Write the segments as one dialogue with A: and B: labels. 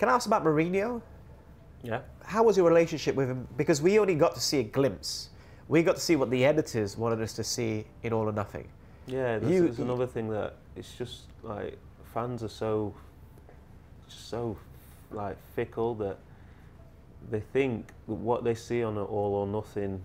A: Can I ask about Mourinho?
B: Yeah.
A: How was your relationship with him? Because we only got to see a glimpse. We got to see what the editors wanted us to see in All or Nothing.
B: Yeah, there's another thing that it's just like fans are so like fickle that they think what they see on an All or Nothing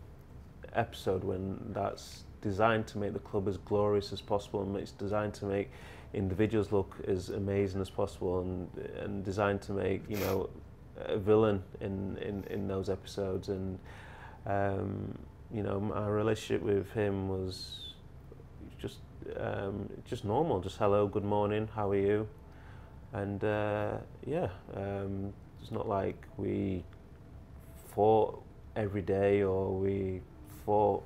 B: episode, when that's designed to make the club as glorious as possible and it's designed to make individuals look as amazing as possible and designed to make, you know, a villain in those episodes. And you know, my relationship with him was just normal, just hello, good morning, how are you? And yeah, it's not like we fought every day or we fought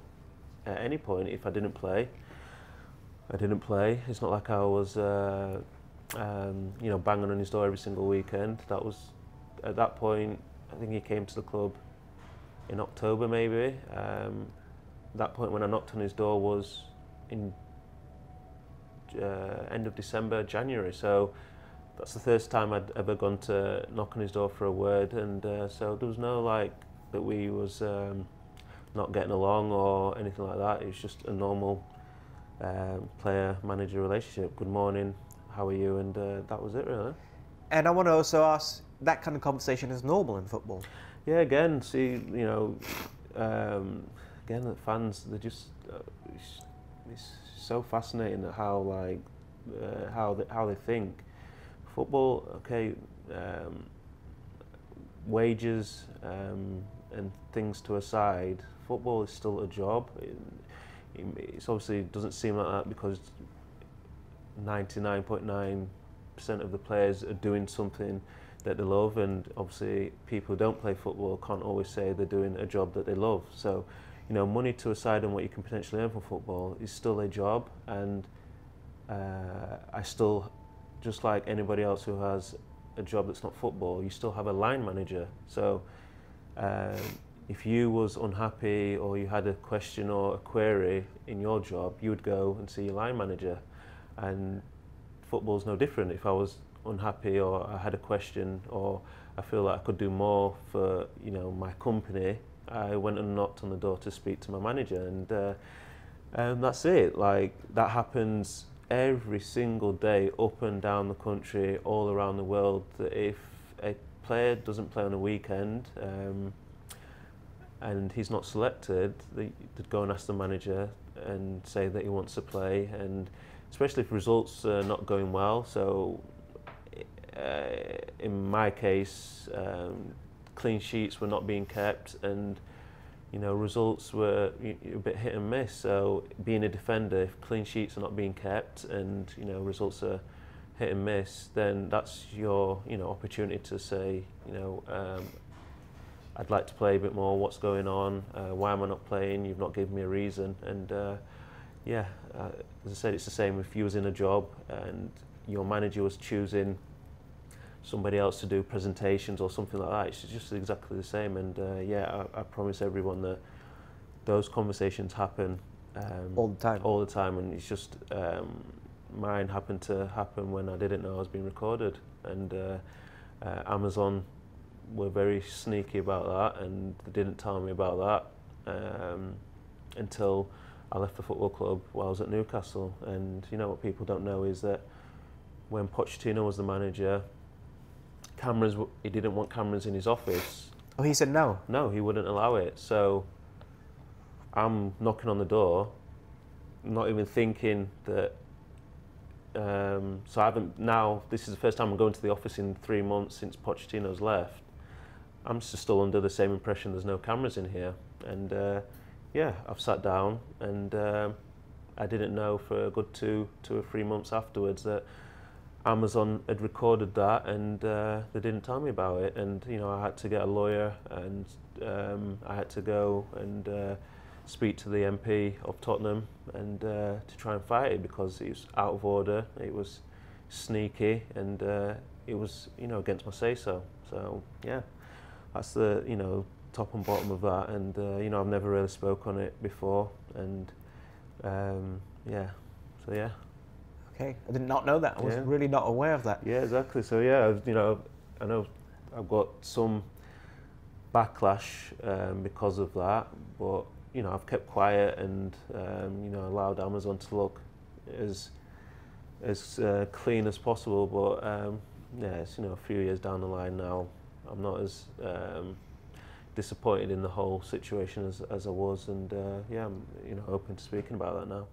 B: at any point. If I didn't play, I didn't play. It's not like I was you know, banging on his door every single weekend. That was, at that point, I think he came to the club in October maybe. That point when I knocked on his door was in end of December, January. So that's the first time I'd ever gone to knock on his door for a word, and so there was no like that we was not getting along or anything like that. It was just a normal player-manager relationship. Good morning, how are you? And that was it really.
A: And I want to also ask, that kind of conversation is normal in football?
B: Yeah, again, see, you know, again, the fans, they're just, it's so fascinating how like, how they think. Football, okay, wages and things to a side, football is still a job. It's obviously doesn't seem like that because 99.9% of the players are doing something that they love, and obviously people who don't play football can't always say they're doing a job that they love. So, you know, money to a side and what you can potentially earn from football is still a job, and I still, just like anybody else who has a job that's not football, you still have a line manager. So if you was unhappy or you had a question or a query in your job, you would go and see your line manager. And football's no different. If I was unhappy or I had a question or I feel like I could do more for, you know, my company, I went and knocked on the door to speak to my manager, and that's it. Like, that happens every single day up and down the country, all around the world, that if a player doesn't play on a weekend and he's not selected, they'd go and ask the manager and say that he wants to play, and especially if results are not going well. So in my case, clean sheets were not being kept, and you know, results were a bit hit and miss. So being a defender, if clean sheets are not being kept and, you know, results are hit and miss, then that's your, you know, opportunity to say, you know, I'd like to play a bit more, what's going on, why am I not playing, you've not given me a reason. And yeah, as I said, it's the same if you was in a job and your manager was choosing somebody else to do presentations or something like that. It's just exactly the same. And yeah, I promise everyone that those conversations happen
A: all the time.
B: And it's just mine happened to happen when I didn't know I was being recorded, and Amazon were very sneaky about that, and they didn't tell me about that until I left the football club while I was at Newcastle. And you know what people don't know is that when Pochettino was the manager, he didn't want cameras in his office.
A: Oh, he said no?
B: No, he wouldn't allow it. So I'm knocking on the door, not even thinking that, so I haven't, now this is the first time I'm going to the office in 3 months since Pochettino's left. I'm just still under the same impression there's no cameras in here. And yeah, I've sat down, and I didn't know for a good two or 3 months afterwards that Amazon had recorded that, and they didn't tell me about it. And you know, I had to get a lawyer, and I had to go and speak to the MP of Tottenham, and to try and fight it, because it was out of order, it was sneaky, and it was, you know, against my say-so. So yeah, that's the, you know, top and bottom of that. And you know, I've never really spoke on it before, and yeah, so yeah.
A: Okay, I did not know that. I was really not aware of that.
B: Yeah, exactly. So yeah, you know, I know I've got some backlash because of that, but you know, I've kept quiet and you know, allowed Amazon to look as clean as possible. But yeah, it's, you know, a few years down the line now. I'm not as disappointed in the whole situation as I was, and yeah, I'm, you know, open to speaking about that now.